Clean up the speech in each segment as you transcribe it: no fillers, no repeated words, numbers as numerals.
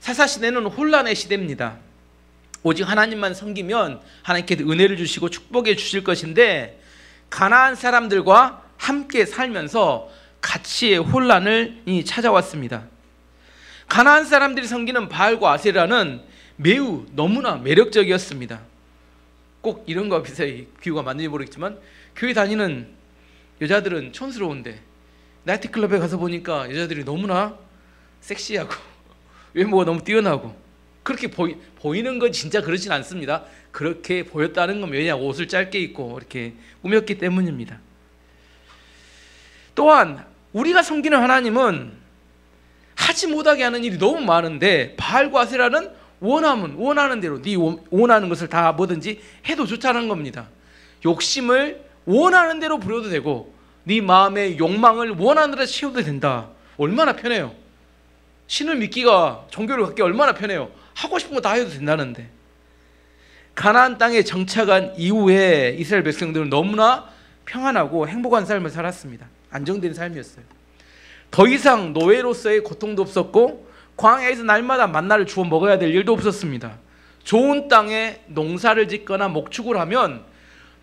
사사시대는 혼란의 시대입니다. 오직 하나님만 섬기면 하나님께 은혜를 주시고 축복해 주실 것인데, 가나안 사람들과 함께 살면서 가치의 혼란이 찾아왔습니다. 가나안 사람들이 섬기는 바알과 아세라는 매우 너무나 매력적이었습니다. 꼭 이런 거 비슷하게 비유가 맞는지 모르겠지만, 교회 다니는 여자들은 촌스러운데 나이트클럽에 가서 보니까 여자들이 너무나 섹시하고 외모가 너무 뛰어나고, 그렇게 보이는 건 진짜 그렇진 않습니다. 그렇게 보였다는 건 왜냐, 옷을 짧게 입고 이렇게 꾸몄기 때문입니다. 또한 우리가 섬기는 하나님은 하지 못하게 하는 일이 너무 많은데, 바알과 아세라는 원하는 대로 네 원하는 것을 다 뭐든지 해도 좋다는 겁니다. 욕심을 원하는 대로 부려도 되고 네 마음의 욕망을 원하는 대로 채워도 된다. 얼마나 편해요. 신을 믿기가, 종교를 갖기 얼마나 편해요. 하고 싶은 거 다 해도 된다는데. 가나안 땅에 정착한 이후에 이스라엘 백성들은 너무나 평안하고 행복한 삶을 살았습니다. 안정된 삶이었어요. 더 이상 노예로서의 고통도 없었고, 광야에서 날마다 만나를 주워 먹어야 될 일도 없었습니다. 좋은 땅에 농사를 짓거나 목축을 하면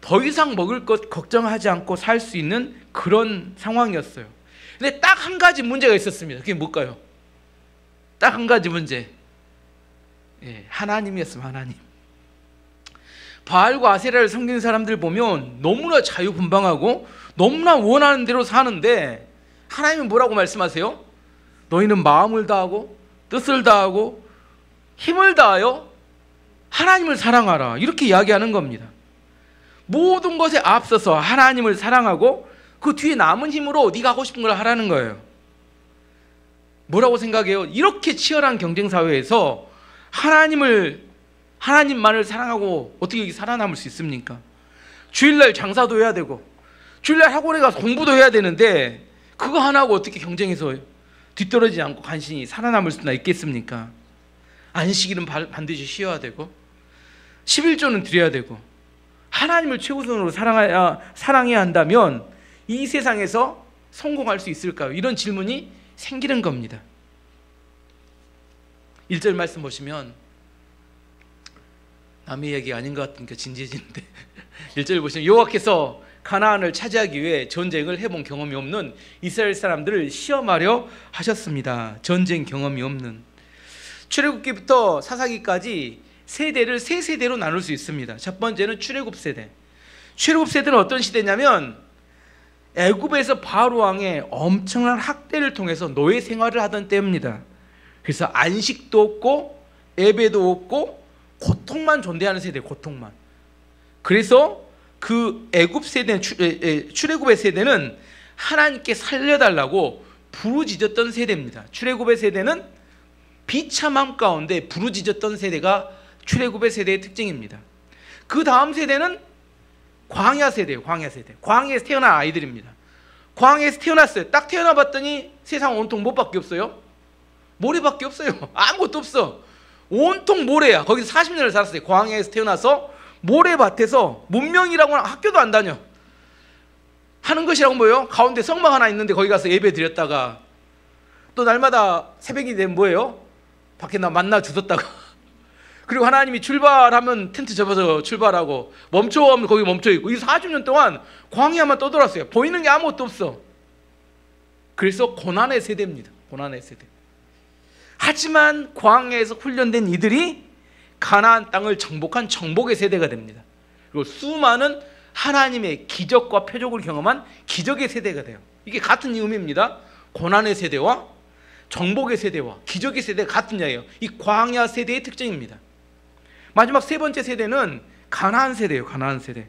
더 이상 먹을 것 걱정하지 않고 살 수 있는 그런 상황이었어요. 근데 딱 한 가지 문제가 있었습니다. 그게 뭘까요? 딱 한 가지 문제. 하나님이었습니다. 하나님. 바알과 아세라를 섬기는 사람들 보면 너무나 자유분방하고 너무나 원하는 대로 사는데, 하나님은 뭐라고 말씀하세요? 너희는 마음을 다하고 뜻을 다하고 힘을 다하여 하나님을 사랑하라, 이렇게 이야기하는 겁니다. 모든 것에 앞서서 하나님을 사랑하고 그 뒤에 남은 힘으로 네가 하고 싶은 걸 하라는 거예요. 뭐라고 생각해요? 이렇게 치열한 경쟁 사회에서 하나님만을 사랑하고 어떻게 살아남을 수 있습니까? 주일날 장사도 해야 되고 주일날 학원에 가서 공부도 해야 되는데, 그거 하나하고 어떻게 경쟁해서 뒤떨어지지 않고 간신히 살아남을 수나 있겠습니까? 안식일은 반드시 쉬어야 되고 11조는 드려야 되고 하나님을 최우선으로 사랑해야 한다면 이 세상에서 성공할 수 있을까요? 이런 질문이 생기는 겁니다. 1절 말씀 보시면, 남의 얘기 아닌 것 같으니까 진지해지는데 1절 보시면, 여호와께서 가나안을 차지하기 위해 전쟁을 해본 경험이 없는 이스라엘 사람들을 시험하려 하셨습니다. 전쟁 경험이 없는. 출애굽기부터 사사기까지 세대를 세 세대로 나눌 수 있습니다. 첫 번째는 출애굽 세대. 출애굽 세대는 어떤 시대냐면, 애굽에서 바로 왕의 엄청난 학대를 통해서 노예 생활을 하던 때입니다. 그래서 안식도 없고 예배도 없고 고통만 존재하는 세대, 고통만. 그래서 그 애굽 세대, 출애굽의 세대는 하나님께 살려달라고 부르짖었던 세대입니다. 출애굽의 세대는 비참함 가운데 부르짖었던 세대가 출애굽의 세대의 특징입니다. 그 다음 세대는 광야 세대예요. 광야 세대. 광야에서 태어난 아이들입니다. 광야에서 태어났어요. 딱 태어나 봤더니 세상 온통 뭐밖에 없어요? 모래밖에 없어요. 아무것도 없어. 온통 모래야. 거기서 40년을 살았어요. 광야에서 태어나서 모래밭에서 문명이라고는 학교도 안 다녀. 하는 것이라고 뭐예요? 가운데 성막 하나 있는데 거기 가서 예배 드렸다가 또 날마다 새벽이 되면 뭐예요? 밖에 나 만나 주셨다가 그리고 하나님이 출발하면 텐트 접어서 출발하고 멈춰오면 거기 멈춰있고, 이 40년 동안 광야만 떠돌았어요. 보이는 게 아무것도 없어. 그래서 고난의 세대입니다. 고난의 세대. 하지만 광야에서 훈련된 이들이 가나안 땅을 정복한 정복의 세대가 됩니다. 그리고 수많은 하나님의 기적과 표적을 경험한 기적의 세대가 돼요. 이게 같은 의미입니다. 고난의 세대와 정복의 세대와 기적의 세대가 같은 이야기예요. 이 광야 세대의 특징입니다. 마지막 세 번째 세대는 가나안 세대예요. 가나안 세대.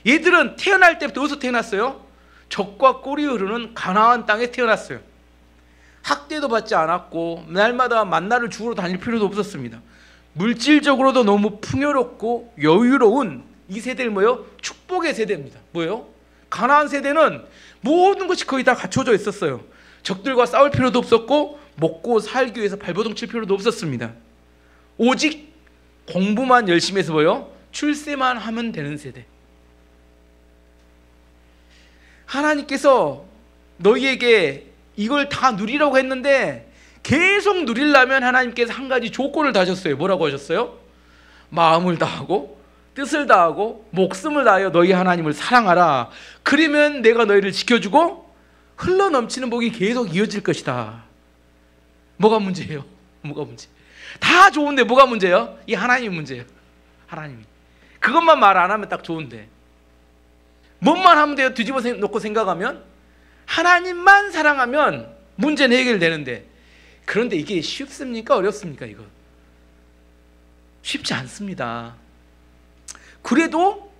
얘들은 태어날 때부터 어디서 태어났어요? 적과 꿀이 흐르는 가나안 땅에 태어났어요. 학대도 받지 않았고 날마다 만나를 주우러 다닐 필요도 없었습니다. 물질적으로도 너무 풍요롭고 여유로운 이 세대를 뭐예요? 축복의 세대입니다. 뭐예요? 가나안 세대는 모든 것이 거의 다 갖춰져 있었어요. 적들과 싸울 필요도 없었고 먹고 살기 위해서 발버둥 칠 필요도 없었습니다. 오직 공부만 열심히 해서 뭐예요? 출세만 하면 되는 세대. 하나님께서 너희에게 이걸 다 누리라고 했는데 계속 누리려면 하나님께서 한 가지 조건을 다셨어요. 뭐라고 하셨어요? 마음을 다하고 뜻을 다하고 목숨을 다하여 너희 하나님을 사랑하라. 그러면 내가 너희를 지켜주고 흘러넘치는 복이 계속 이어질 것이다. 뭐가 문제예요? 뭐가 문제? 다 좋은데 뭐가 문제예요? 이 하나님이 문제예요. 하나님이. 그것만 말 안 하면 딱 좋은데 뭔만 하면 돼요? 뒤집어 놓고 생각하면 하나님만 사랑하면 문제는 해결되는데, 그런데 이게 쉽습니까? 어렵습니까? 이거 쉽지 않습니다. 그래도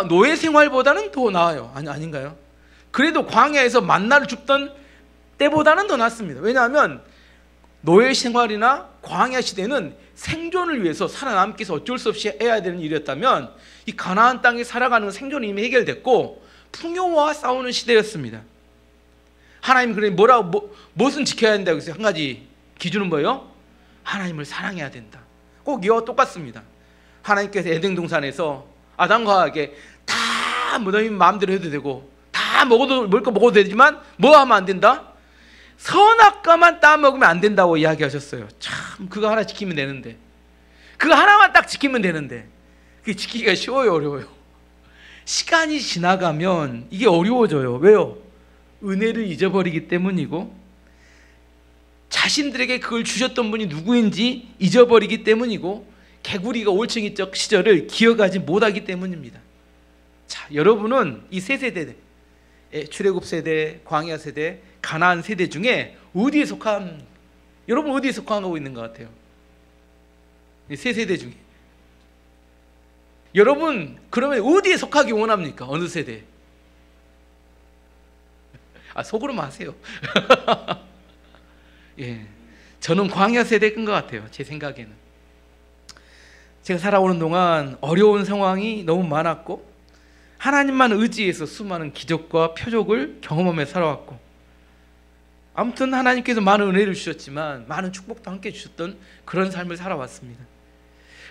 노예 생활보다는 더 나아요. 아닌가요? 그래도 광야에서 만나를 줍던 때보다는 더 낫습니다. 왜냐하면 노예 생활이나 광야 시대는 생존을 위해서 살아남기 위해서 어쩔 수 없이 해야 되는 일이었다면, 이 가나안 땅에 살아가는 생존이 이미 해결됐고 풍요와 싸우는 시대였습니다. 하나님 그래 무엇은 지켜야 된다고 했어요? 한 가지 기준은 뭐예요? 하나님을 사랑해야 된다. 꼭 이와 똑같습니다. 하나님께서 에덴 동산에서 아담과 하와에게 다 너희 마음대로 해도 되고 다 먹을 거 먹어도 되지만 뭐 하면 안 된다? 선악과만 따먹으면 안 된다고 이야기하셨어요. 참 그거 하나 지키면 되는데, 그거 하나만 딱 지키면 되는데 그게 지키기가 쉬워요? 어려워요? 시간이 지나가면 이게 어려워져요. 왜요? 은혜를 잊어버리기 때문이고 자신들에게 그걸 주셨던 분이 누구인지 잊어버리기 때문이고 개구리가 올챙이적 시절을 기억하지 못하기 때문입니다. 자, 여러분은 이 세 세대, 출애굽 세대, 광야 세대, 가나안 세대 중에 어디에 여러분 어디에 속하고 있는 것 같아요? 이 세 세대 중에 여러분 그러면 어디에 속하기 원합니까? 어느 세대? 속으로만 하세요. 예, 저는 광야 세대인 것 같아요. 제 생각에는. 제가 살아오는 동안 어려운 상황이 너무 많았고 하나님만 의지해서 수많은 기적과 표적을 경험하며 살아왔고, 아무튼 하나님께서 많은 은혜를 주셨지만 많은 축복도 함께 주셨던 그런 삶을 살아왔습니다.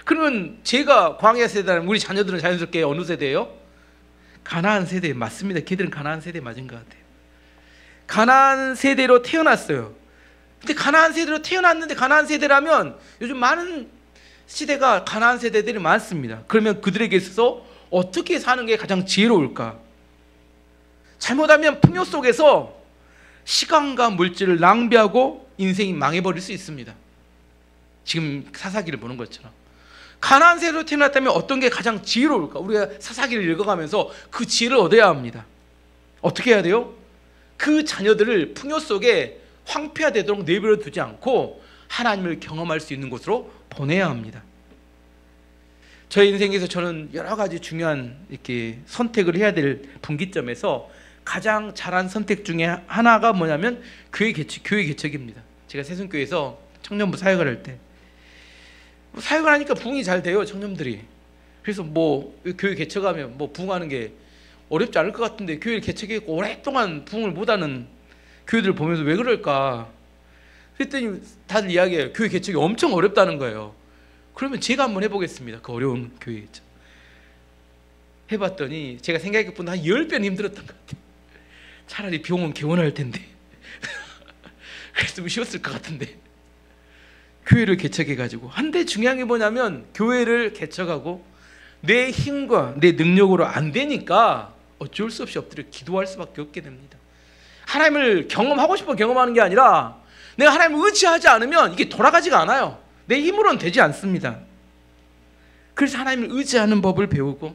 그러면 제가 광야 세대라면 우리 자녀들은 자연스럽게 어느 세대예요? 가나안 세대 맞습니다. 걔들은 가나안 세대 맞은 것 같아요. 가나안 세대로 태어났어요. 근데 가나안 세대로 태어났는데 가나안 세대라면 요즘 많은 시대가 가나안 세대들이 많습니다. 그러면 그들에게 있어서 어떻게 사는 게 가장 지혜로울까? 잘못하면 풍요 속에서 시간과 물질을 낭비하고 인생이 망해버릴 수 있습니다. 지금 사사기를 보는 것처럼. 가나안 세대로 태어났다면 어떤 게 가장 지혜로울까? 우리가 사사기를 읽어가면서 그 지혜를 얻어야 합니다. 어떻게 해야 돼요? 그 자녀들을 풍요 속에 황폐화되도록 내버려 두지 않고 하나님을 경험할 수 있는 곳으로 보내야 합니다. 저의 인생에서 저는 여러 가지 중요한 이렇게 선택을 해야 될 분기점에서 가장 잘한 선택 중에 하나가 뭐냐면 교회 개척입니다. 제가 새순교회에서 청년부 사역을 할 때 사역을 하니까 부흥이 잘 돼요, 청년들이. 그래서 교회 개척하면 부흥하는 게 어렵지 않을 것 같은데 교회를 개척했고 오랫동안 부흥을 못하는 교회들을 보면서 왜 그럴까? 그랬더니 다들 이야기해요. 교회 개척이 엄청 어렵다는 거예요. 그러면 제가 한번 해보겠습니다. 그 어려운 교회 개척. 해봤더니 제가 생각했던 한 10배 힘들었던 것 같아요. 차라리 병원 개원할 텐데 그랬으면 쉬웠을 것 같은데 교회를 개척해가지고. 한데 중요한 게 뭐냐면 교회를 개척하고 내 힘과 내 능력으로 안 되니까 어쩔 수 없이 엎드려 기도할 수밖에 없게 됩니다. 하나님을 경험하고 싶어 경험하는 게 아니라 내가 하나님을 의지하지 않으면 이게 돌아가지가 않아요. 내 힘으로는 되지 않습니다. 그래서 하나님을 의지하는 법을 배우고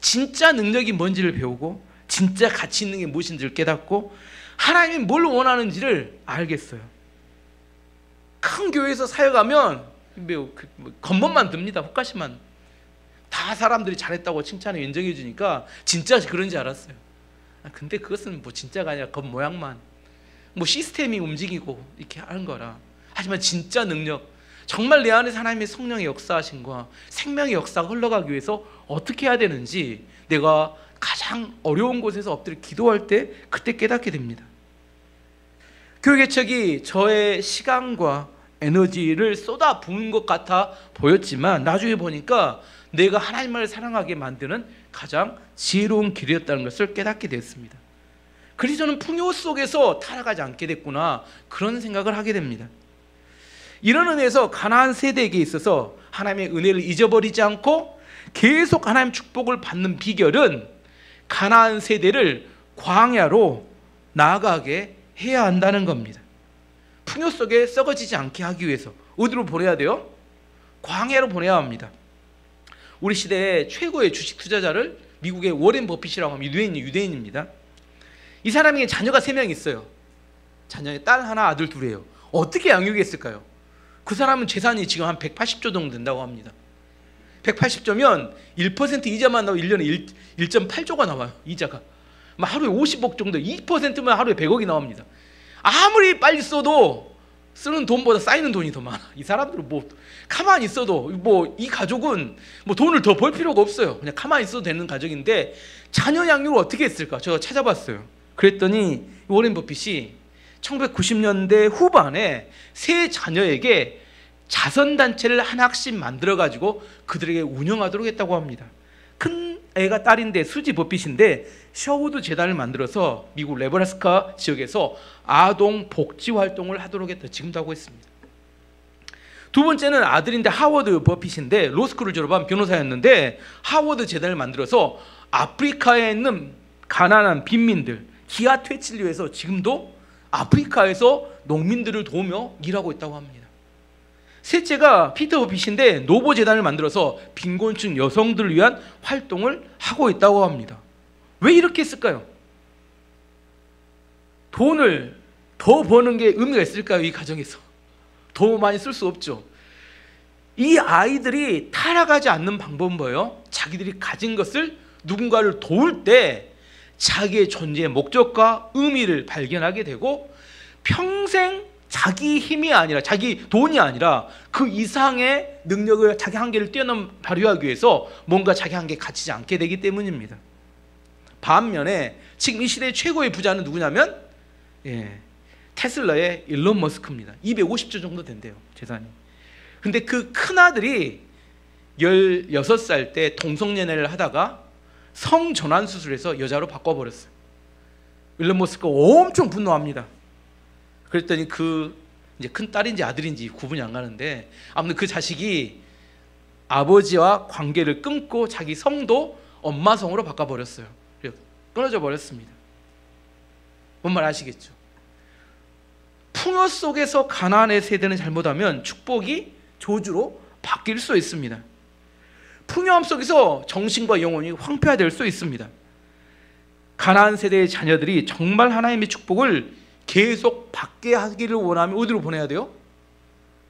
진짜 능력이 뭔지를 배우고 진짜 가치 있는 게 무엇인지를 깨닫고 하나님이 뭘 원하는지를 알겠어요. 큰 교회에서 사역하면 겉멋만 듭니다. 호가심만. 다 사람들이 잘했다고 칭찬해 인정해 주니까 진짜 그런지 알았어요. 근데 그것은 진짜가 아니라 겉모양만 시스템이 움직이고 이렇게 하는 거라. 하지만 진짜 능력, 정말 내 안에서 하나님의 성령의 역사하심과 생명의 역사가 흘러가기 위해서 어떻게 해야 되는지 내가 가장 어려운 곳에서 엎드려 기도할 때 그때 깨닫게 됩니다. 교회 개척이 저의 시간과 에너지를 쏟아 부은 것 같아 보였지만 나중에 보니까 내가 하나님을 사랑하게 만드는 가장 지혜로운 길이었다는 것을 깨닫게 되었습니다. 그래서 저는 풍요 속에서 타락하지 않게 됐구나, 그런 생각을 하게 됩니다. 이런 의미에서 가나안 세대에게 있어서 하나님의 은혜를 잊어버리지 않고 계속 하나님의 축복을 받는 비결은 가나안 세대를 광야로 나아가게 해야 한다는 겁니다. 풍요 속에 썩어지지 않게 하기 위해서 어디로 보내야 돼요? 광야로 보내야 합니다. 우리 시대의 최고의 주식 투자자를 미국의 워렌 버핏이라고 하면 유대인입니다. 이 사람에게 자녀가 3명 있어요. 자녀의 딸 하나, 아들 둘이에요. 어떻게 양육했을까요? 그 사람은 재산이 지금 한 180조 정도 된다고 합니다. 180조면 1% 이자만 나오고 1년에 1.8조가 나와요. 이자가 하루에 50억 정도, 2%면 하루에 100억이 나옵니다. 아무리 빨리 써도 쓰는 돈보다 쌓이는 돈이 더 많아. 이 사람들은 가만히 있어도 이 가족은 돈을 더 벌 필요가 없어요. 그냥 가만히 있어도 되는 가족인데 자녀 양육을 어떻게 했을까? 제가 찾아봤어요. 그랬더니 워렌 버핏이 1990년대 후반에 세 자녀에게 자선단체를 하나씩 만들어가지고 그들에게 운영하도록 했다고 합니다. 큰 애가 딸인데 수지 버핏인데 셔우드 재단을 만들어서 미국 네브라스카 지역에서 아동 복지 활동을 하도록 했다. 지금도 하고 있습니다. 두 번째는 아들인데 하워드 버핏인데 로스쿨을 졸업한 변호사였는데 하워드 재단을 만들어서 아프리카에 있는 가난한 빈민들 기아 퇴치를 위해서 지금도 아프리카에서 농민들을 도우며 일하고 있다고 합니다. 셋째가 피터 버핏인데 노보 재단을 만들어서 빈곤층 여성들을 위한 활동을 하고 있다고 합니다. 왜 이렇게 했을까요? 돈을 더 버는 게 의미가 있을까요? 이 가정에서 더 많이 쓸 수 없죠. 이 아이들이 타락하지 않는 방법은 뭐예요? 자기들이 가진 것을 누군가를 도울 때 자기의 존재의 목적과 의미를 발견하게 되고 평생 자기 힘이 아니라 자기 돈이 아니라 그 이상의 능력을 자기 한계를 뛰어넘 발휘하기 위해서 뭔가 자기 한계에 갇히지 않게 되기 때문입니다. 반면에 지금 이 시대의 최고의 부자는 누구냐면 테슬라의 일론 머스크입니다. 250조 정도 된대요, 재산이. 근데 그 큰아들이 16살 때 동성연애를 하다가 성전환 수술해서 여자로 바꿔버렸어요. 일론 머스크가 엄청 분노합니다. 그랬더니 이제 큰 딸인지 아들인지 구분이 안 가는데 아무튼 그 자식이 아버지와 관계를 끊고 자기 성도 엄마 성으로 바꿔버렸어요. 끊어져 버렸습니다. 뭔 말 아시겠죠? 풍요 속에서 가나안의 세대는 잘못하면 축복이 저주로 바뀔 수 있습니다. 풍요함 속에서 정신과 영혼이 황폐화될 수 있습니다. 가나안 세대의 자녀들이 정말 하나님의 축복을 계속 받게 하기를 원하면 어디로 보내야 돼요?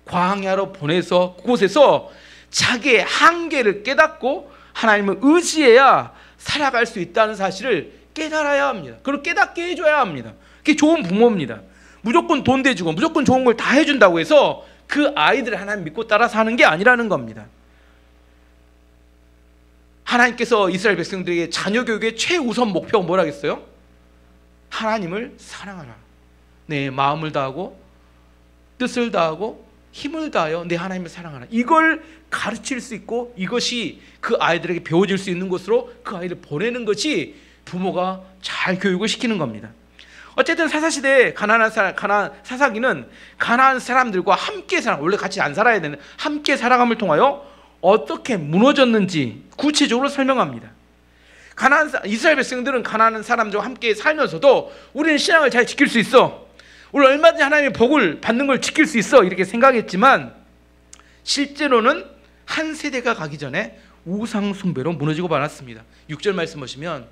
광야로 보내서 그곳에서 자기의 한계를 깨닫고 하나님을 의지해야 살아갈 수 있다는 사실을 깨달아야 합니다. 그걸 깨닫게 해줘야 합니다. 그게 좋은 부모입니다. 무조건 돈 대주고 무조건 좋은 걸 다 해준다고 해서 그 아이들을 하나님 믿고 따라 사는 게 아니라는 겁니다. 하나님께서 이스라엘 백성들에게 자녀 교육의 최우선 목표가 뭐라겠어요? 하나님을 사랑하라. 내 마음을 다하고 뜻을 다하고 힘을 다하여 내 하나님을 사랑하라. 이걸 가르칠 수 있고 이것이 그 아이들에게 배워질 수 있는 곳으로 그 아이를 보내는 것이 부모가 잘 교육을 시키는 겁니다. 어쨌든 사사시대에 사사기는 가나안 사람들과 함께 원래 같이 안 살아야 되는 함께 살아감을 통하여 어떻게 무너졌는지 구체적으로 설명합니다. 이스라엘 백성들은 가나안 사람들과 함께 살면서도 우리는 신앙을 잘 지킬 수 있어, 우리 얼마든지 하나님의 복을 받는 걸 지킬 수 있어, 이렇게 생각했지만 실제로는 한 세대가 가기 전에 우상 숭배로 무너지고 말았습니다. 6절 말씀 보시면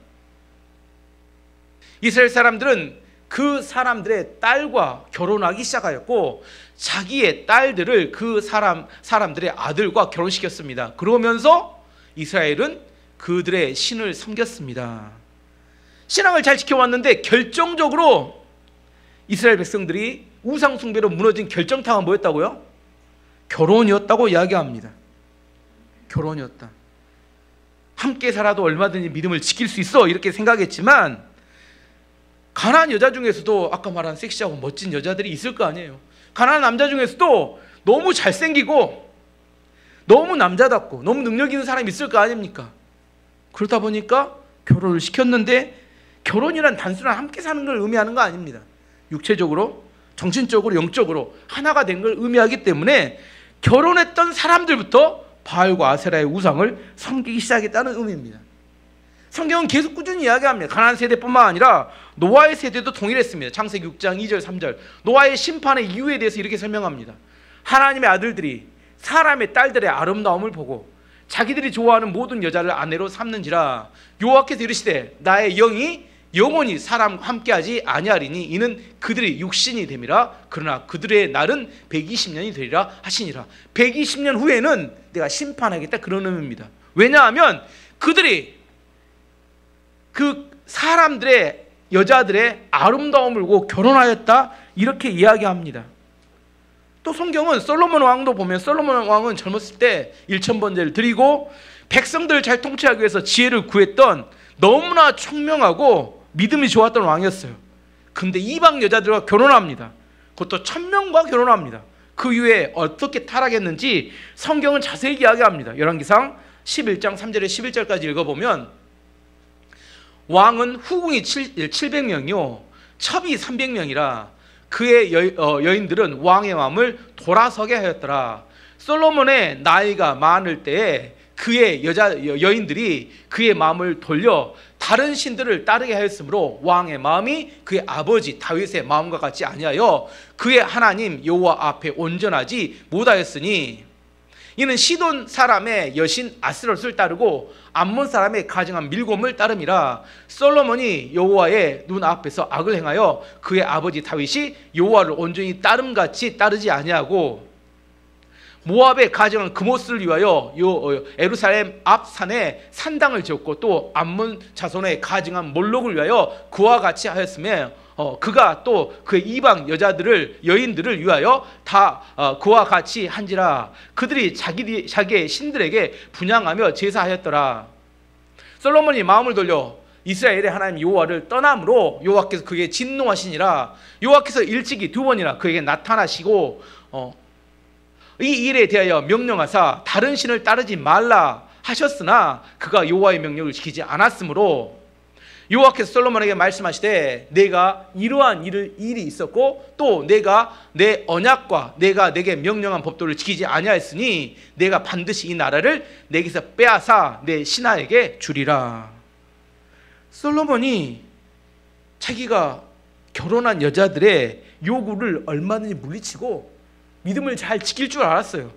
이스라엘 사람들은 그 사람들의 딸과 결혼하기 시작하였고 자기의 딸들을 그 사람들의 아들과 결혼시켰습니다. 그러면서 이스라엘은 그들의 신을 섬겼습니다. 신앙을 잘 지켜왔는데 결정적으로 이스라엘 백성들이 우상 숭배로 무너진 결정타가 뭐였다고요? 결혼이었다고 이야기합니다. 결혼이었다. 함께 살아도 얼마든지 믿음을 지킬 수 있어 이렇게 생각했지만 가나안 여자 중에서도 아까 말한 섹시하고 멋진 여자들이 있을 거 아니에요. 가나안 남자 중에서도 너무 잘생기고 너무 남자답고 너무 능력 있는 사람이 있을 거 아닙니까? 그러다 보니까 결혼을 시켰는데 결혼이란 단순한 함께 사는 걸 의미하는 거 아닙니다. 육체적으로, 정신적으로, 영적으로 하나가 된 걸 의미하기 때문에 결혼했던 사람들부터 바알과 아세라의 우상을 섬기기 시작했다는 의미입니다. 성경은 계속 꾸준히 이야기합니다. 가나안 세대뿐만 아니라 노아의 세대도 동일했습니다. 창세기 6장 2절 3절 노아의 심판의 이유에 대해서 이렇게 설명합니다. 하나님의 아들들이 사람의 딸들의 아름다움을 보고 자기들이 좋아하는 모든 여자를 아내로 삼는지라 여호와께서 이르시되 나의 영이 영원히 사람과 함께하지 아니하리니 이는 그들이 육신이 됨이라. 그러나 그들의 날은 120년이 되리라 하시니라. 120년 후에는 내가 심판하겠다, 그런 의미입니다. 왜냐하면 그들이 그 사람들의 여자들의 아름다움을 보고 결혼하였다, 이렇게 이야기합니다. 또 성경은 솔로몬 왕도 보면 솔로몬 왕은 젊었을 때 1000번제를 드리고 백성들을 잘 통치하기 위해서 지혜를 구했던 너무나 총명하고 믿음이 좋았던 왕이었어요. 근데 이방 여자들과 결혼합니다. 그것도 1000명과 결혼합니다. 그 이후에 어떻게 타락했는지 성경은 자세히 이야기합니다. 열왕기상 11장 3절에 11절까지 읽어보면 왕은 후궁이 700명이요 첩이 300명이라 그의 여인들은 왕의 마음을 돌아서게 하였더라. 솔로몬의 나이가 많을 때에 그의 여인들이 그의 마음을 돌려 다른 신들을 따르게 하였으므로 왕의 마음이 그의 아버지 다윗의 마음과 같지 아니하여 그의 하나님 여호와 앞에 온전하지 못하였으니 이는 시돈 사람의 여신 아스롯을 따르고 암몬 사람의 가증한 밀곰을 따름이라. 솔로몬이 여호와의 눈 앞에서 악을 행하여 그의 아버지 다윗이 여호와를 온전히 따름같이 따르지 아니하고 모압의 가증한 그모스를 위하여 예루살렘 앞 산에 산당을 지었고 또 암몬 자손의 가증한 몰록을 위하여 그와 같이 하였으며 그가 또 그의 이방 여인들을 위하여 다 그와 같이 한지라. 그들이 자기의 신들에게 분향하며 제사하였더라. 솔로몬이 마음을 돌려 이스라엘의 하나님 여호와를 떠남으로 여호와께서 그에게 진노하시니라. 여호와께서 일찍이 2번이나 그에게 나타나시고 이 일에 대하여 명령하사 다른 신을 따르지 말라 하셨으나 그가 여호와의 명령을 지키지 않았으므로 여호와께서 솔로몬에게 말씀하시되 내가 이러한 일이 있었고 또 내가 내 언약과 내가 내게 명령한 법도를 지키지 아니하였으니 내가 반드시 이 나라를 내게서 빼앗아 내 신하에게 주리라. 솔로몬이 자기가 결혼한 여자들의 요구를 얼마든지 물리치고 믿음을 잘 지킬 줄 알았어요.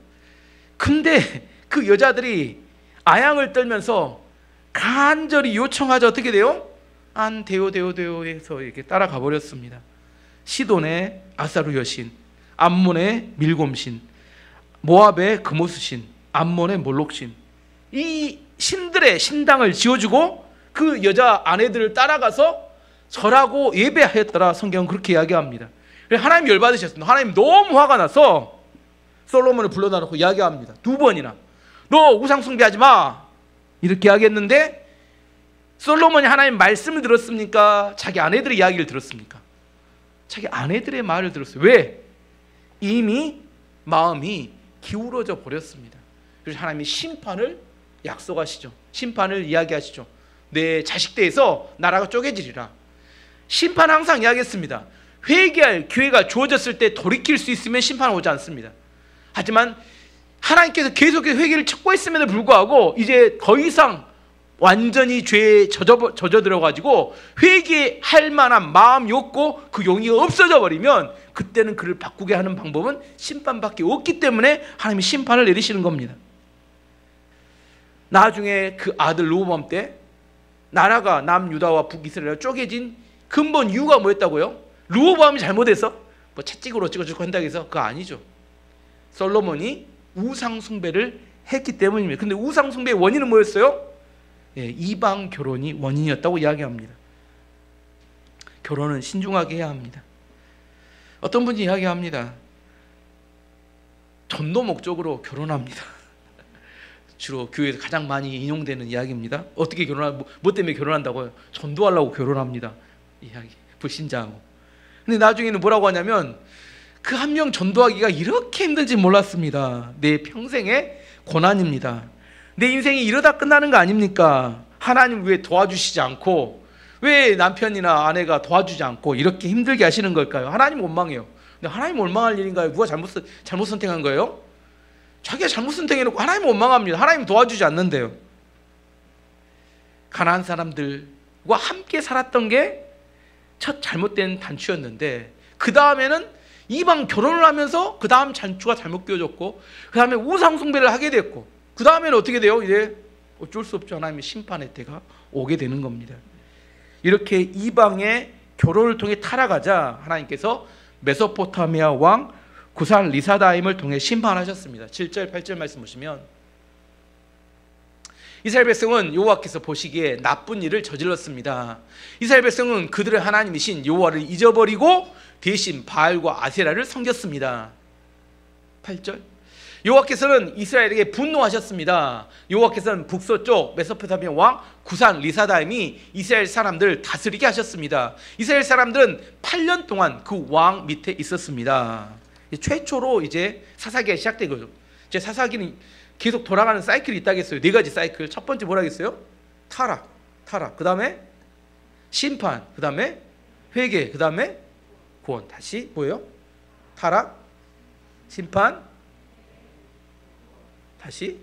근데 그 여자들이 아양을 떨면서 간절히 요청하자 어떻게 돼요? 안 돼요 해서 이렇게 따라가 버렸습니다. 시돈의 아사루 여신, 암몬의 밀곰신, 모압의 그모스신, 암몬의 몰록신, 이 신들의 신당을 지어주고 그 여자 아내들을 따라가서 절하고 예배하였더라. 성경은 그렇게 이야기합니다. 하나님 열받으셨습니다. 하나님 너무 화가 나서 솔로몬을 불러다 놓고 이야기합니다. 2번이나 너 우상 숭배하지 마 이렇게 이야기했는데 솔로몬이 하나님 말씀을 들었습니까? 자기 아내들의 이야기를 들었습니까? 자기 아내들의 말을 들었어요. 왜? 이미 마음이 기울어져 버렸습니다. 그래서 하나님이 심판을 약속하시죠. 심판을 이야기하시죠. 내 자식대에서 나라가 쪼개지리라. 심판은 항상 이야기했습니다. 회개할 기회가 주어졌을 때 돌이킬 수 있으면 심판은 오지 않습니다. 하지만 하나님께서 계속해서 회개를 촉구했음에도 불구하고 이제 더 이상 완전히 죄에 젖어들어가지고 회개할 만한 마음이 없고 그 용의가 없어져 버리면 그때는 그를 바꾸게 하는 방법은 심판밖에 없기 때문에 하나님이 심판을 내리시는 겁니다. 나중에 그 아들 르호보암 때 나라가 남유다와 북이스라엘로 쪼개진 근본 이유가 뭐였다고요? 르호보암이 잘못해서 뭐 채찍으로 어쩌고저쩌고 한다고 해서 그거 아니죠. 솔로몬이 우상 숭배를 했기 때문입니다. 근데 우상 숭배의 원인은 뭐였어요? 이방 결혼이 원인이었다고 이야기합니다. 결혼은 신중하게 해야 합니다. 어떤 분이 이야기합니다. 전도 목적으로 결혼합니다. 주로 교회에서 가장 많이 인용되는 이야기입니다. 어떻게 뭐 때문에 결혼한다고요? 전도하려고 결혼합니다. 이야기 불신자하고. 근데 나중에는 뭐라고 하냐면 그 한 명 전도하기가 이렇게 힘든지 몰랐습니다. 내 평생의 고난입니다. 내 인생이 이러다 끝나는 거 아닙니까? 하나님 왜 도와주시지 않고 왜 남편이나 아내가 도와주지 않고 이렇게 힘들게 하시는 걸까요? 하나님 원망해요. 근데 하나님 원망할 일인가요? 누가 잘못 선택한 거예요? 자기가 잘못 선택해놓고 하나님 원망합니다. 하나님 도와주지 않는데요. 가나안 사람들과 함께 살았던 게 첫 잘못된 단추였는데, 그 다음에는 이방 결혼을 하면서 그 다음 단추가 잘못 끼워졌고, 그 다음에 우상 숭배를 하게 됐고, 그 다음에는 어떻게 돼요? 이제 어쩔 수 없죠. 하나님의 심판의 때가 오게 되는 겁니다. 이렇게 이방의 결혼을 통해 타락하자 하나님께서 메소포타미아 왕 구산 리사다임을 통해 심판하셨습니다. 7절 8절 말씀 보시면, 이스라엘 백성은 여호와께서 보시기에 나쁜 일을 저질렀습니다. 이스라엘 백성은 그들의 하나님이신 여호와를 잊어버리고 대신 바알과 아세라를 섬겼습니다. 8절, 여호와께서는 이스라엘에게 분노하셨습니다. 여호와께서는 북서쪽 메소포타미아 왕 구산 리사다임이 이스라엘 사람들을 다스리게 하셨습니다. 이스라엘 사람들은 8년 동안 그 왕 밑에 있었습니다. 최초로 이제 사사기가 시작된 거죠. 이제 사사기는 계속 돌아가는 사이클이 있다겠어요. 4가지 사이클. 첫 번째 뭐라겠어요? 타락. 그 다음에 심판. 그 다음에 회개. 그 다음에 구원. 다시 뭐예요? 타락, 심판, 다시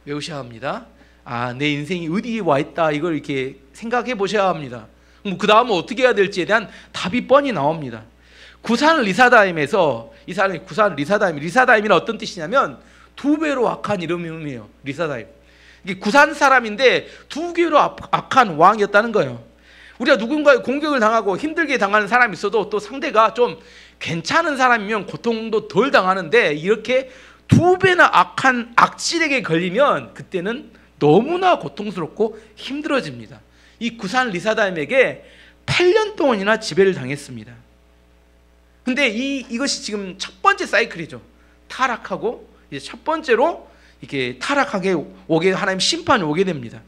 외우셔야 합니다. 내 인생이 어디에 와 있다, 이걸 이렇게 생각해 보셔야 합니다. 그 다음은 어떻게 해야 될지에 대한 답이 뻔히 나옵니다. 구산 리사다임에서, 이 사람이 구산 리사다임이란 어떤 뜻이냐면 2배로 악한 이름이에요. 리사다임. 이게 구산 사람인데 2배로 악한 왕이었다는 거예요. 우리가 누군가의 공격을 당하고 힘들게 당하는 사람이 있어도 또 상대가 좀 괜찮은 사람이면 고통도 덜 당하는데, 이렇게 2배나 악한 악질에게 걸리면 그때는 너무나 고통스럽고 힘들어집니다. 이 구산 리사다임에게 8년 동안이나 지배를 당했습니다. 근데 이것이 지금 첫 번째 사이클이죠. 타락하고 이제 첫 번째로 이렇게 타락하게 오게, 하나님 심판이 오게 됩니다.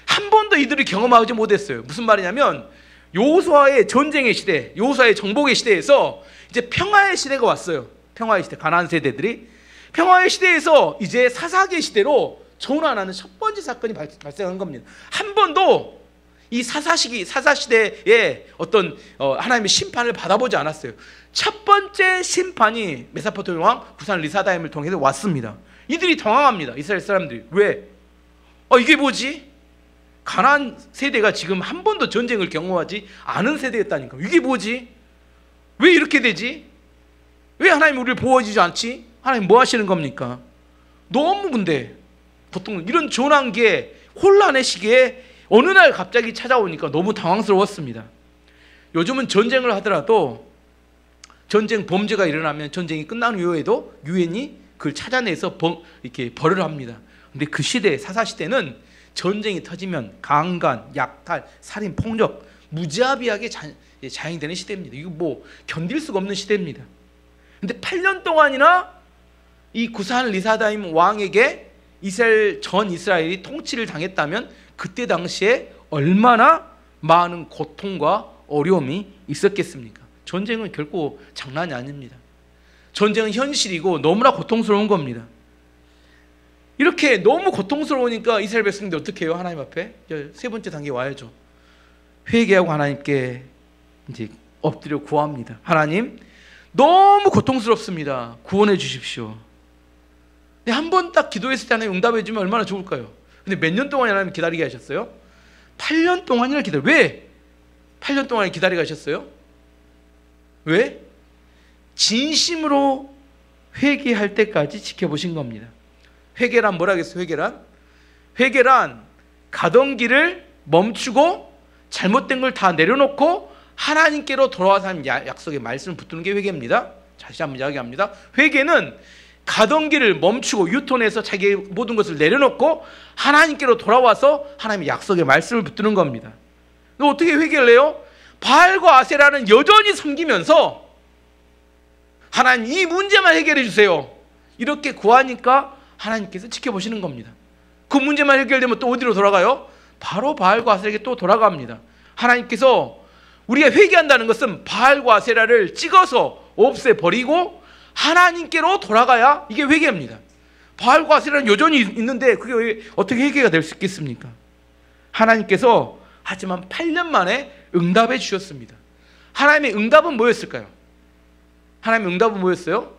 한 번도 이들이 경험하지 못했어요. 무슨 말이냐면 여호수아의 전쟁의 시대, 여호수아의 정복의 시대에서 이제 평화의 시대가 왔어요. 평화의 시대, 가나안 세대들이 평화의 시대에서 이제 사사기의 시대로 전환하는 첫 번째 사건이 발생한 겁니다. 한 번도 이 사사시대에 어떤 하나님의 심판을 받아보지 않았어요. 첫 번째 심판이 메소포타미아 왕 구산 리사다임을 통해서 왔습니다. 이들이 당황합니다. 이스라엘 사람들이. 왜? 이게 뭐지? 가나안 세대가 지금 한 번도 전쟁을 경험하지 않은 세대였다니까. 이게 뭐지? 왜 이렇게 되지? 왜 하나님 우리를 보호해주지 않지? 하나님 뭐 하시는 겁니까? 너무, 근데 보통 이런 전환기에, 혼란의 시기에 어느 날 갑자기 찾아오니까 너무 당황스러웠습니다. 요즘은 전쟁을 하더라도 전쟁 범죄가 일어나면 전쟁이 끝난 이후에도 유엔이 그걸 찾아내서 이렇게 벌을 합니다. 근데 그 시대, 사사시대는 전쟁이 터지면 강간, 약탈, 살인, 폭력 무자비하게 자행되는 시대입니다. 이거 뭐 견딜 수가 없는 시대입니다. 근데 8년 동안이나 이 구산 리사다임 왕에게 전 이스라엘이 통치를 당했다면 그때 당시에 얼마나 많은 고통과 어려움이 있었겠습니까? 전쟁은 결코 장난이 아닙니다. 전쟁은 현실이고 너무나 고통스러운 겁니다. 이렇게 너무 고통스러우니까 이스라엘 백성들 어떻게 해요? 하나님 앞에 세 번째 단계 와야죠. 회개하고 하나님께 이제 엎드려 구합니다. 하나님, 너무 고통스럽습니다. 구원해 주십시오. 한 번 딱 기도했을 때 하나님 응답해 주면 얼마나 좋을까요? 근데 몇 년 동안 하나님 기다리게 하셨어요? 8년 동안이나 기다려. 왜? 8년 동안 기다리게 하셨어요? 왜? 진심으로 회개할 때까지 지켜보신 겁니다. 회개란 뭐라겠어요? 회개란 가던 길을 멈추고 잘못된 걸 다 내려놓고 하나님께로 돌아와서 하는 약속의 말씀을 붙드는 게 회개입니다. 다시 한번 이야기합니다. 회개는 가던 길을 멈추고 유턴해서 자기의 모든 것을 내려놓고 하나님께로 돌아와서 하나님의 약속의 말씀을 붙드는 겁니다. 어떻게 회개를 해요? 바알과 아세라는 여전히 섬기면서 하나님, 이 문제만 해결해 주세요, 이렇게 구하니까 하나님께서 지켜보시는 겁니다. 그 문제만 해결되면 또 어디로 돌아가요? 바로 바알과 아세라에게 또 돌아갑니다. 하나님께서, 우리가 회개한다는 것은 바알과 아세라를 찍어서 없애버리고 하나님께로 돌아가야 이게 회개입니다. 바알과 아세라는 여전히 있는데 그게 어떻게 회개가 될 수 있겠습니까? 하나님께서 하지만 8년 만에 응답해 주셨습니다. 하나님의 응답은 뭐였을까요? 하나님의 응답은 뭐였어요?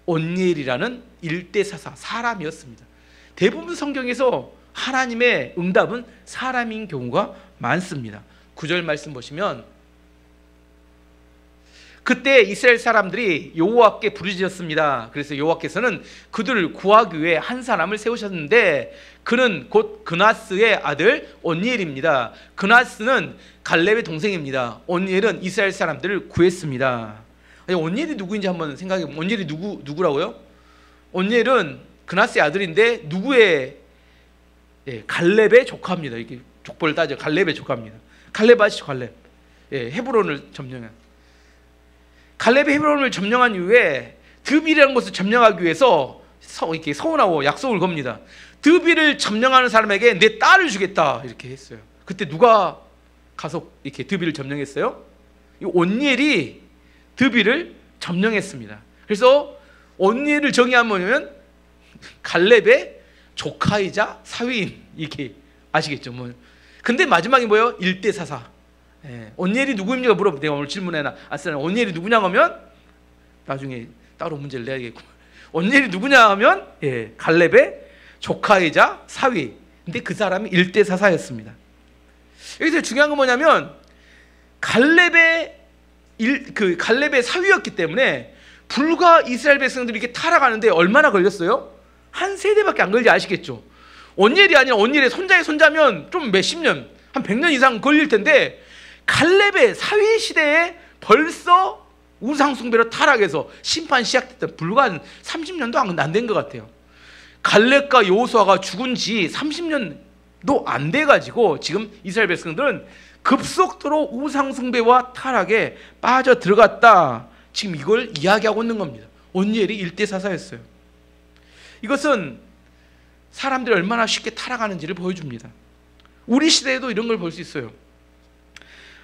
온니엘이라는 일대사사, 사람이었습니다. 대부분 성경에서 하나님의 응답은 사람인 경우가 많습니다. 9절 말씀 보시면, 그때 이스라엘 사람들이 여호와께 부르짖었습니다. 그래서 여호와께서는 그들을 구하기 위해 한 사람을 세우셨는데 그는 곧 그나스의 아들 온니엘입니다. 그나스는 갈렙의 동생입니다. 온니엘은 이스라엘 사람들을 구했습니다. 온니엘이 누구인지 한번 생각해 보면, 온니엘이 누구라고요? 온니엘은 그나스의 아들인데 누구의, 갈렙의 조카입니다. 이렇게 족보를 따져 갈렙의 조카입니다. 갈렙 아시죠? 갈렙. 헤브론을 점령한. 갈렙이 헤브론을 점령한 이후에 드빌이라는 곳을 점령하기 위해서 이렇게 서운하고 약속을 겁니다. 드빌을 점령하는 사람에게 내 딸을 주겠다 이렇게 했어요. 그때 누가 가서 이렇게 드빌을 점령했어요? 이 온니엘이 드빌을 점령했습니다. 그래서 온니엘을 정의하면 뭐냐면 갈렙의 조카이자 사위인, 이렇게 아시겠죠? 뭐. 근데 마지막에 뭐예요? 일대사사. 온니엘이 누구입니까? 물어보면 내가 오늘 질문에 아싸는 온니엘이 누구냐 하면, 나중에 따로 문제를 내야겠고, 온니엘이 누구냐 하면 갈렙의 조카이자 사위. 근데 그 사람이 일대사사였습니다. 여기서 중요한 건 뭐냐면 갈렙의 사위였기 때문에 불과 이스라엘 백성들이 이렇게 타락하는데 얼마나 걸렸어요? 한 세대밖에 안 걸리지 아시겠죠? 온니엘이 아니라 온니엘의 손자의 손자면 좀 몇십 년, 한 100년 이상 걸릴 텐데 갈렙의 사위 시대에 벌써 우상숭배로 타락해서 심판 시작됐다. 불과 한 30년도 안 된 것 같아요. 갈렙과 여호수아가 죽은 지 30년도 안 돼가지고 지금 이스라엘 백성들은 급속도로 우상숭배와 타락에 빠져 들어갔다. 지금 이걸 이야기하고 있는 겁니다. 온니엘이 일대사사였어요. 이것은 사람들이 얼마나 쉽게 타락하는지를 보여줍니다. 우리 시대에도 이런 걸 볼 수 있어요.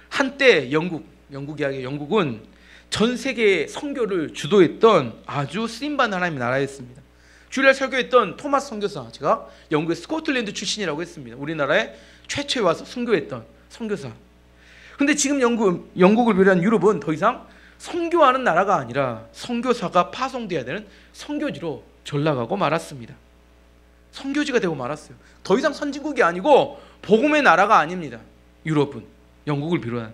한때 영국 이야기, 영국은 전 세계 선교를 주도했던 아주 쓰임받는 하나님의 나라였습니다. 주일날 설교했던 토마스 선교사, 제가 영국의 스코틀랜드 출신이라고 했습니다. 우리나라에 최초에 와서 선교했던 선교사. 근데 지금 영국을 비롯한 유럽은 더 이상 선교하는 나라가 아니라 선교사가 파송돼야 되는 선교지로 전락하고 말았습니다. 선교지가 되고 말았어요. 더 이상 선진국이 아니고 복음의 나라가 아닙니다. 유럽은, 영국을 비롯한.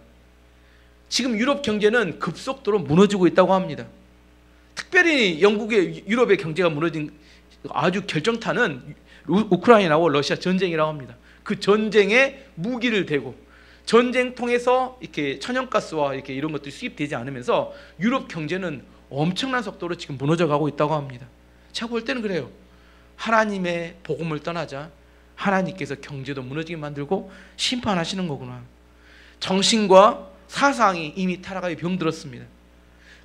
지금 유럽 경제는 급속도로 무너지고 있다고 합니다. 특별히 유럽의 경제가 무너진 아주 결정타는 우크라이나와 러시아 전쟁이라고 합니다. 그 전쟁에 무기를 대고 전쟁 통해서 이렇게 천연가스와 이렇게 이런 것들이 수입되지 않으면서 유럽 경제는 엄청난 속도로 지금 무너져 가고 있다고 합니다. 제가 볼 때는 그래요. 하나님의 복음을 떠나자 하나님께서 경제도 무너지게 만들고 심판하시는 거구나. 정신과 사상이 이미 타락하여 병들었습니다.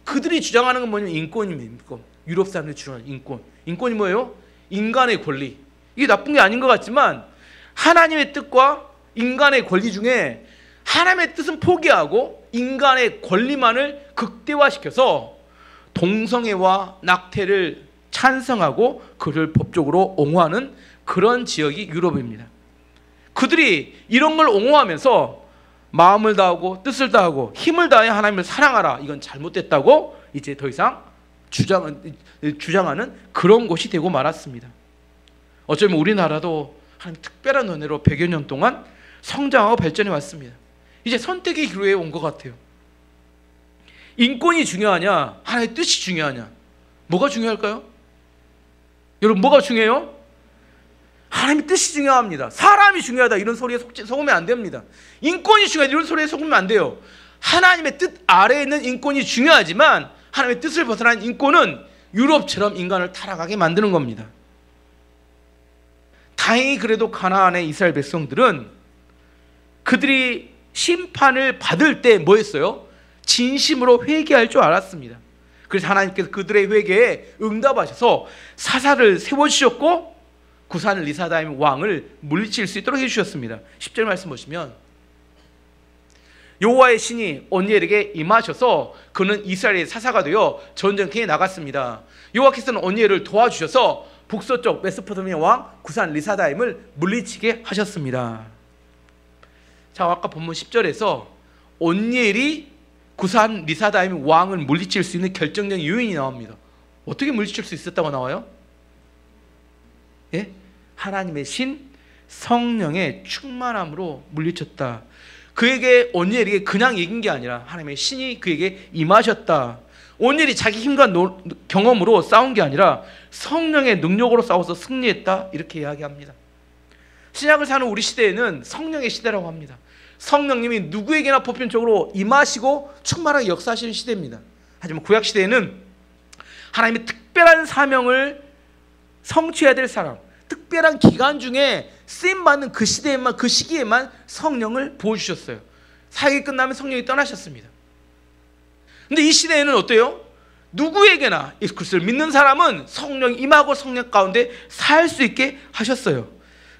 그들이 주장하는 건 뭐냐면 인권입니다. 인권. 유럽 사람들이 주장하는 인권. 인권이 뭐예요? 인간의 권리. 이게 나쁜 게 아닌 것 같지만 하나님의 뜻과 인간의 권리 중에 하나님의 뜻은 포기하고 인간의 권리만을 극대화시켜서 동성애와 낙태를 찬성하고 그를 법적으로 옹호하는 그런 지역이 유럽입니다. 그들이 이런 걸 옹호하면서 마음을 다하고 뜻을 다하고 힘을 다해 하나님을 사랑하라, 이건 잘못됐다고 이제 더 이상 주장하는 그런 곳이 되고 말았습니다. 어쩌면 우리나라도 하나님 특별한 은혜로 100여 년 동안 성장하고 발전해 왔습니다. 이제 선택의 기로에 온 것 같아요. 인권이 중요하냐, 하나님의 뜻이 중요하냐, 뭐가 중요할까요? 여러분, 뭐가 중요해요? 하나님의 뜻이 중요합니다. 사람이 중요하다 이런 소리에 속으면 안 됩니다. 인권이 중요하다 이런 소리에 속으면 안 돼요. 하나님의 뜻 아래에 있는 인권이 중요하지만 하나님의 뜻을 벗어난 인권은 유럽처럼 인간을 타락하게 만드는 겁니다. 다행히 그래도 가나안의 이스라엘 백성들은 그들이 심판을 받을 때 뭐 했어요? 진심으로 회개할 줄 알았습니다. 그래서 하나님께서 그들의 회개에 응답하셔서 사사를 세워주셨고 구산 리사다임 왕을 물리칠 수 있도록 해주셨습니다. 10절 말씀 보시면 여호와의 신이 온니엘에게 임하셔서 그는 이스라엘의 사사가 되어 전쟁터에 나갔습니다. 여호와께서는 온니엘을 도와주셔서 북서쪽 메소포타미아 왕 구산 리사다임을 물리치게 하셨습니다. 자, 아까 본문 10절에서 온니엘이 구산 리사다임 왕을 물리칠 수 있는 결정적인 요인이 나옵니다. 어떻게 물리칠 수 있었다고 나와요? 예? 하나님의 신 성령의 충만함으로 물리쳤다. 그에게 온니엘에게 그냥 이긴 게 아니라 하나님의 신이 그에게 임하셨다. 온니엘이 자기 힘과 경험으로 싸운 게 아니라 성령의 능력으로 싸워서 승리했다, 이렇게 이야기합니다. 신약을 사는 우리 시대에는 성령의 시대라고 합니다. 성령님이 누구에게나 보편적으로 임하시고 충만하게 역사하시는 시대입니다. 하지만 구약 시대에는 하나님의 특별한 사명을 성취해야 될 사람, 특별한 기간 중에 쓰임받는 그 시대에만, 그 시기에만 성령을 부어주셨어요. 사역이 끝나면 성령이 떠나셨습니다. 근데 이 시대에는 어때요? 누구에게나 예수 그리스도를 믿는 사람은 성령이 임하고 성령 가운데 살 수 있게 하셨어요.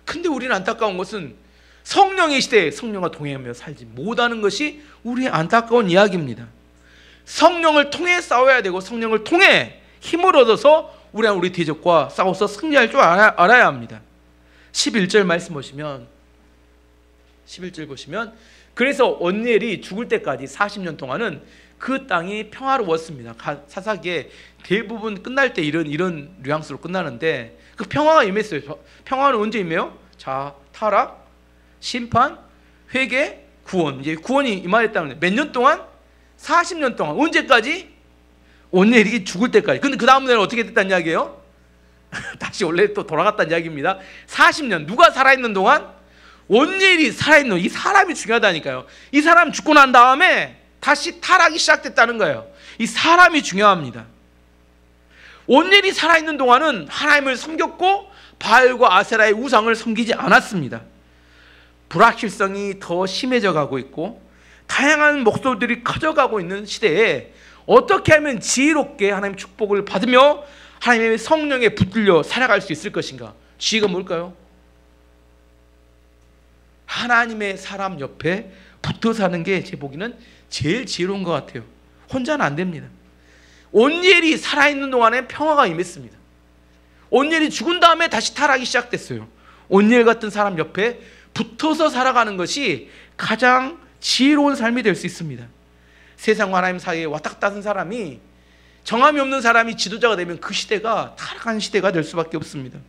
근데 우리는 안타까운 것은 성령의 시대에 성령과 동행하며 살지 못하는 것이 우리의 안타까운 이야기입니다. 성령을 통해 싸워야 되고 성령을 통해 힘을 얻어서 우리 대적과 싸워서 승리할 줄 알아야 합니다. 11절 말씀 보시면, 11절 보시면, 그래서 온니엘이 죽을 때까지 40년 동안은 그 땅이 평화로웠습니다. 사사기에 대부분 끝날 때 이런 뉘앙스로 끝나는데 그 평화가 임했어요. 평화는 언제 임해요? 자, 타락, 심판, 회개, 구원. 이제 구원이 임하였다는 몇 년 동안? 40년 동안. 언제까지? 온니엘이 죽을 때까지. 근데 그 다음 날은 어떻게 됐다는 이야기예요? 다시 원래 또 돌아갔다는 이야기입니다. 40년. 누가 살아있는 동안? 온니엘이 살아있는, 이 사람이 중요하다니까요. 이 사람 죽고 난 다음에 다시 타락이 시작됐다는 거예요. 이 사람이 중요합니다. 온니엘이 살아있는 동안은 하나님을 섬겼고 바알과 아세라의 우상을 섬기지 않았습니다. 불확실성이 더 심해져 가고 있고 다양한 목소리들이 커져가고 있는 시대에 어떻게 하면 지혜롭게 하나님의 축복을 받으며 하나님의 성령에 붙들려 살아갈 수 있을 것인가? 지혜가 뭘까요? 하나님의 사람 옆에 붙어 사는 게 제 보기에는 제일 지혜로운 것 같아요. 혼자는 안 됩니다. 온니엘이 살아있는 동안에 평화가 임했습니다. 온니엘이 죽은 다음에 다시 타락이 시작됐어요. 온니엘 같은 사람 옆에 붙어서 살아가는 것이 가장 지혜로운 삶이 될 수 있습니다. 세상과 하나님 사이에 왔다 갔다 하는 사람이, 정함이 없는 사람이 지도자가 되면 그 시대가 타락한 시대가 될 수밖에 없습니다.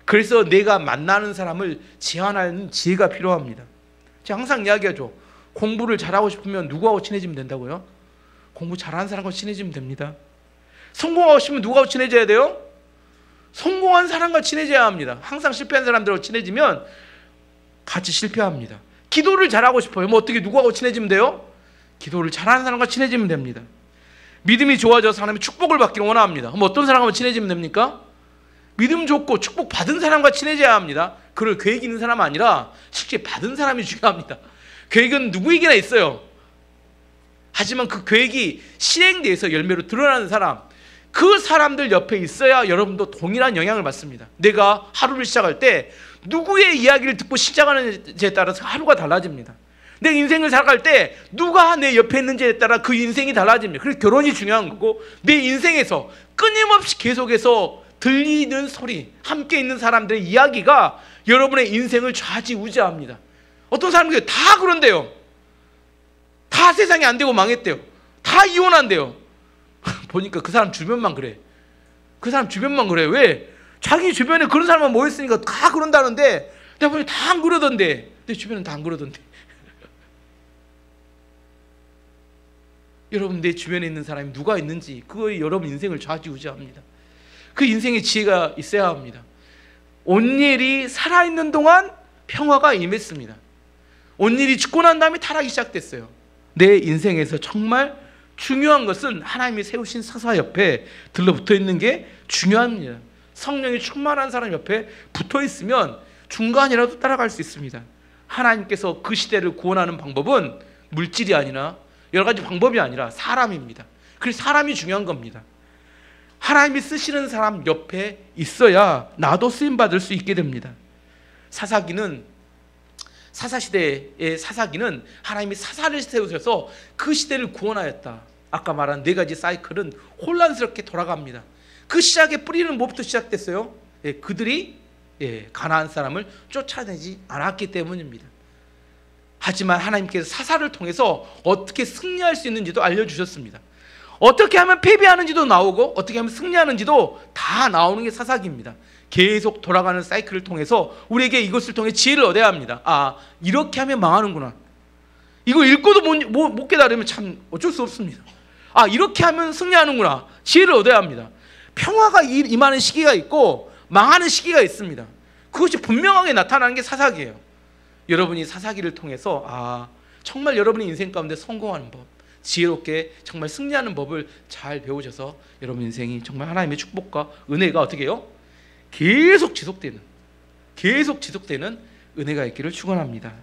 그래서 내가 만나는 사람을 제한하는 지혜가 필요합니다. 제가 항상 이야기하죠. 공부를 잘하고 싶으면 누구하고 친해지면 된다고요? 공부 잘하는 사람과 친해지면 됩니다. 성공하고 싶으면 누구하고 친해져야 돼요? 성공한 사람과 친해져야 합니다. 항상 실패한 사람들하고 친해지면 같이 실패합니다. 기도를 잘하고 싶어요. 뭐 어떻게 누구하고 친해지면 돼요? 기도를 잘하는 사람과 친해지면 됩니다. 믿음이 좋아져서 하나님의 축복을 받기를 원합니다. 그럼 어떤 사람과 친해지면 됩니까? 믿음 좋고 축복 받은 사람과 친해져야 합니다. 그럴 계획이 있는 사람 아니라 실제 받은 사람이 중요합니다. 계획은 누구에게나 있어요. 하지만 그 계획이 실행돼서 열매로 드러나는 사람, 그 사람들 옆에 있어야 여러분도 동일한 영향을 받습니다. 내가 하루를 시작할 때 누구의 이야기를 듣고 시작하는지에 따라서 하루가 달라집니다. 내 인생을 살아갈 때 누가 내 옆에 있는지에 따라 그 인생이 달라집니다. 그래서 결혼이 중요한 거고, 내 인생에서 끊임없이 계속해서 들리는 소리, 함께 있는 사람들의 이야기가 여러분의 인생을 좌지우지합니다. 어떤 사람들이 다 그런데요. 다 세상이 안 되고 망했대요. 다 이혼한대요. 보니까 그 사람 주변만 그래. 그 사람 주변만 그래. 왜? 자기 주변에 그런 사람만 모였으니까 다 그런다는데, 내가 보니 다 안 그러던데. 내 주변은 다 안 그러던데. 여러분, 내 주변에 있는 사람이 누가 있는지 그거에 여러분 인생을 좌지우지합니다. 그 인생에 지혜가 있어야 합니다. 온니엘이 살아있는 동안 평화가 임했습니다. 온니엘이 죽고 난 다음에 타락이 시작됐어요. 내 인생에서 정말 중요한 것은 하나님이 세우신 사사 옆에 들러붙어 있는 게 중요합니다. 성령이 충만한 사람 옆에 붙어 있으면 중간이라도 따라갈 수 있습니다. 하나님께서 그 시대를 구원하는 방법은 물질이 아니라, 여러 가지 방법이 아니라 사람입니다. 그래서 사람이 중요한 겁니다. 하나님이 쓰시는 사람 옆에 있어야 나도 쓰임받을 수 있게 됩니다. 사사시대의 사사기는 하나님이 사사를 세우셔서 그 시대를 구원하였다. 아까 말한 네 가지 사이클은 혼란스럽게 돌아갑니다. 그 시작의 뿌리는 뭐부터 시작됐어요? 그들이 가나안 사람을 쫓아내지 않았기 때문입니다. 하지만 하나님께서 사사를 통해서 어떻게 승리할 수 있는지도 알려주셨습니다. 어떻게 하면 패배하는지도 나오고 어떻게 하면 승리하는지도 다 나오는 게 사사기입니다. 계속 돌아가는 사이클을 통해서 우리에게 이것을 통해 지혜를 얻어야 합니다. 아, 이렇게 하면 망하는구나. 이거 읽고도 못 깨달으면 참 어쩔 수 없습니다. 아, 이렇게 하면 승리하는구나. 지혜를 얻어야 합니다. 평화가 임하는 시기가 있고 망하는 시기가 있습니다. 그것이 분명하게 나타나는 게 사사기예요. 여러분이 사사기를 통해서 정말 여러분의 인생 가운데 성공하는 법, 지혜롭게 정말 승리하는 법을 잘 배우셔서 여러분 인생이 정말 하나님의 축복과 은혜가 어떻게 해요? 계속 지속되는 은혜가 있기를 축원합니다.